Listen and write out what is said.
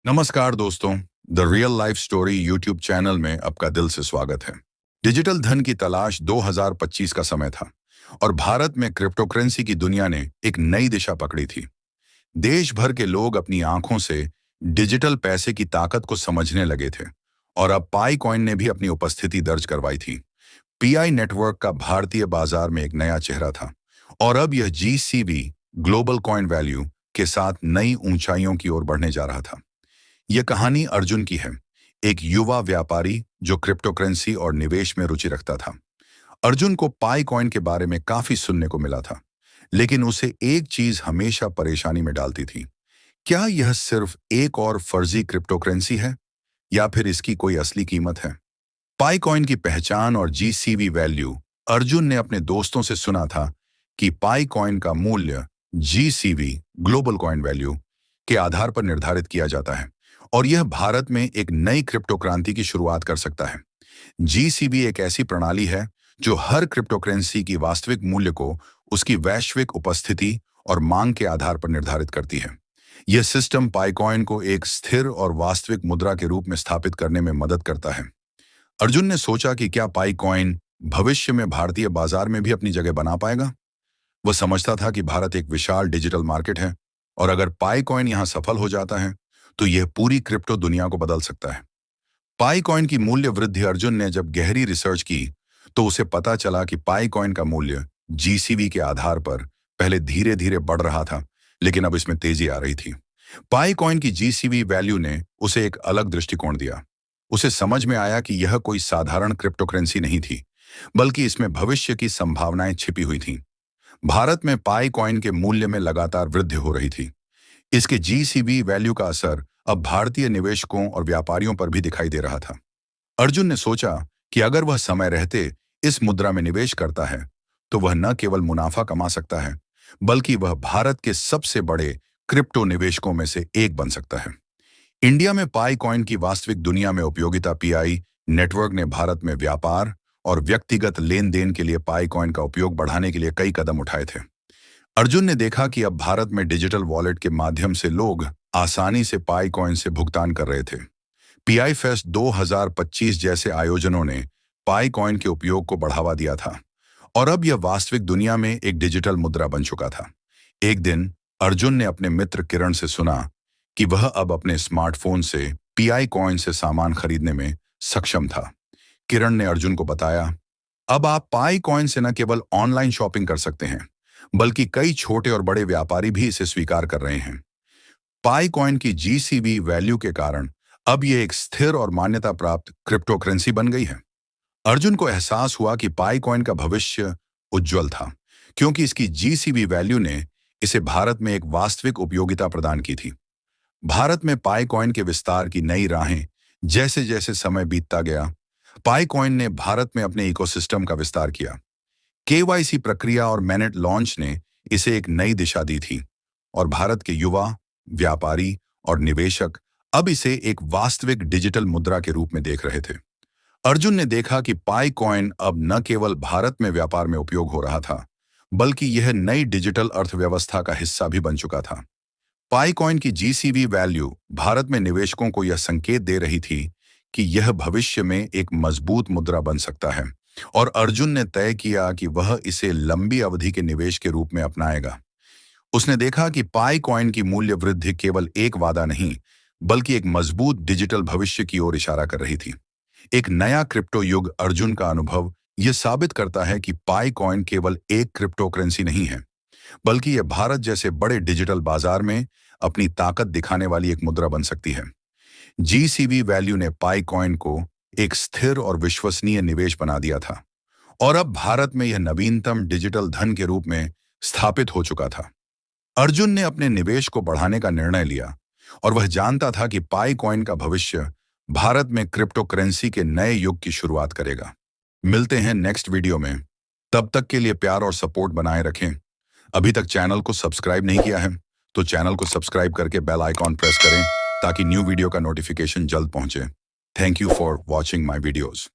नमस्कार दोस्तों, the real life story YouTube channel में आपका दिल से स्वागत है। डिजिटल धन की तलाश 2025 का समय था और भारत में क्रिप्टोकरेंसी की दुनिया ने एक नई दिशा पकड़ी थी। देश भर के लोग अपनी आंखों से डिजिटल पैसे की ताकत को समझने लगे थे और अब पाई कॉइन ने भी अपनी उपस्थिति दर्ज करवाई थी। पीआई नेटवर्क का भारतीय बाजार में एक नया चेहरा था और अब यह जीसीबी ग्लोबल कॉइन वैल्यू के साथ नई ऊंचाइयों की ओर बढ़ने जा रहा था। यह कहानी अर्जुन की है, एक युवा व्यापारी जो क्रिप्टोकरेंसी और निवेश में रुचि रखता था। अर्जुन को पाई कॉइन के बारे में काफी सुनने को मिला था, लेकिन उसे एक चीज हमेशा परेशानी में डालती थी। क्या यह सिर्फ एक और फर्जी क्रिप्टोकरेंसी है या फिर इसकी कोई असली कीमत है? पाई कॉइन की पहचान और जीसीवी वैल्यू। अर्जुन ने अपने दोस्तों से सुना था कि पाई कॉइन का मूल्य जीसीवी ग्लोबल कॉइन वैल्यू के आधार पर निर्धारित किया जाता है और यह भारत में एक नई क्रिप्टो क्रांति की शुरुआत कर सकता है। जीसीबी एक ऐसी प्रणाली है जो हर क्रिप्टोकरेंसी की वास्तविक मूल्य को उसकी वैश्विक उपस्थिति और मांग के आधार पर निर्धारित करती है। यह सिस्टम पाइकॉइन को एक स्थिर और वास्तविक मुद्रा के रूप में स्थापित करने में मदद करता है। अर्जुन ने सोचा कि क्या पाइकॉइन भविष्य में भारतीय बाजार में भी अपनी जगह बना पाएगा। वह समझता था कि भारत एक विशाल डिजिटल मार्केट है और अगर पाइकॉइन यहां सफल हो जाता है तो यह पूरी क्रिप्टो दुनिया को बदल सकता है। पाई कॉइन की मूल्य वृद्धि। अर्जुन ने जब गहरी रिसर्च की तो उसे पता चला कि पाई कॉइन का मूल्य जीसीबी के आधार पर पहले धीरे धीरे बढ़ रहा था, लेकिन अब इसमें तेजी आ रही थी। पाई कॉइन की जीसीबी वैल्यू ने उसे एक अलग दृष्टिकोण दिया। उसे समझ में आया कि यह कोई साधारण क्रिप्टोकरेंसी नहीं थी, बल्कि इसमें भविष्य की संभावनाएं छिपी हुई थीं। भारत में पाई कॉइन के मूल्य में लगातार वृद्धि हो रही थी। इसके जीसीबी वैल्यू का असर अब भारतीय निवेशकों और व्यापारियों पर भी दिखाई दे रहा था। अर्जुन ने सोचा कि अगर वह समय रहते इस मुद्रा में निवेश करता है तो वह न केवल मुनाफा कमा सकता है, बल्कि वह भारत के सबसे बड़े क्रिप्टो निवेशकों में से एक बन सकता है। इंडिया में पाई कॉइन की वास्तविक दुनिया में उपयोगिता। पीआई नेटवर्क ने भारत में व्यापार और व्यक्तिगत लेन देन के लिए पाई कॉइन का उपयोग बढ़ाने के लिए कई कदम उठाए थे। अर्जुन ने देखा कि अब भारत में डिजिटल वॉलेट के माध्यम से लोग आसानी से पाई कॉइन से भुगतान कर रहे थे। पीआई फेस्ट 2025 जैसे आयोजनों ने पाई कॉइन के उपयोग को बढ़ावा दिया था और अब यह वास्तविक दुनिया में एक डिजिटल मुद्रा बन चुका था। एक दिन अर्जुन ने अपने मित्र किरण से सुना कि वह अब अपने स्मार्टफोन से पीआई कॉइन से सामान खरीदने में सक्षम था। किरण ने अर्जुन को बताया, अब आप पाई कॉइन से न केवल ऑनलाइन शॉपिंग कर सकते हैं, बल्कि कई छोटे और बड़े व्यापारी भी इसे स्वीकार कर रहे हैं। पाई कॉइन की जीसीबी वैल्यू के कारण अब यह एक स्थिर और मान्यता प्राप्त क्रिप्टोकरेंसी बन गई है। अर्जुन को एहसास हुआ कि पाई कॉइन का भविष्य उज्जवल था, क्योंकि इसकी जीसीबी वैल्यू ने इसे भारत में एक वास्तविक उपयोगिता प्रदान की थी। भारत में पाई कॉइन के विस्तार की नई राहें। जैसे जैसे समय बीतता गया, पाई कॉइन ने भारत में अपने इकोसिस्टम का विस्तार किया। केवाईसी प्रक्रिया और मैनेट लॉन्च ने इसे एक नई दिशा दी थी और भारत के युवा, व्यापारी और निवेशक अब इसे एक वास्तविक डिजिटल मुद्रा के रूप में देख रहे थे। अर्जुन ने देखा कि पाई कॉइन अब न केवल भारत में व्यापार में उपयोग हो रहा था, बल्कि यह नई डिजिटल अर्थव्यवस्था का हिस्सा भी बन चुका था। पाई कॉइन की जीसीबी वैल्यू भारत में निवेशकों को यह संकेत दे रही थी कि यह भविष्य में एक मजबूत मुद्रा बन सकता है और अर्जुन ने तय किया कि वह इसे लंबी अवधि के निवेश के रूप में अपनाएगा। उसने देखा कि पाई कॉइन की मूल्य वृद्धि केवल एक वादा नहीं, बल्कि एक मजबूत डिजिटल भविष्य की ओर इशारा कर रही थी। एक नया क्रिप्टो युग। अर्जुन का अनुभव यह साबित करता है कि पाई कॉइन केवल एक क्रिप्टो करेंसी नहीं है, बल्कि यह भारत जैसे बड़े डिजिटल बाजार में अपनी ताकत दिखाने वाली एक मुद्रा बन सकती है। जीसीबी वैल्यू ने पाई कॉइन को एक स्थिर और विश्वसनीय निवेश बना दिया था और अब भारत में यह नवीनतम डिजिटल धन के रूप में स्थापित हो चुका था। अर्जुन ने अपने निवेश को बढ़ाने का निर्णय लिया और वह जानता था कि पाई कॉइन का भविष्य भारत में क्रिप्टो करेंसी के नए युग की शुरुआत करेगा। मिलते हैं नेक्स्ट वीडियो में। तब तक के लिए प्यार और सपोर्ट बनाए रखें। अभी तक चैनल को सब्सक्राइब नहीं किया है तो चैनल को सब्सक्राइब करके बेल आइकॉन प्रेस करें ताकि न्यू वीडियो का नोटिफिकेशन जल्द पहुंचे। Thank you for watching my videos.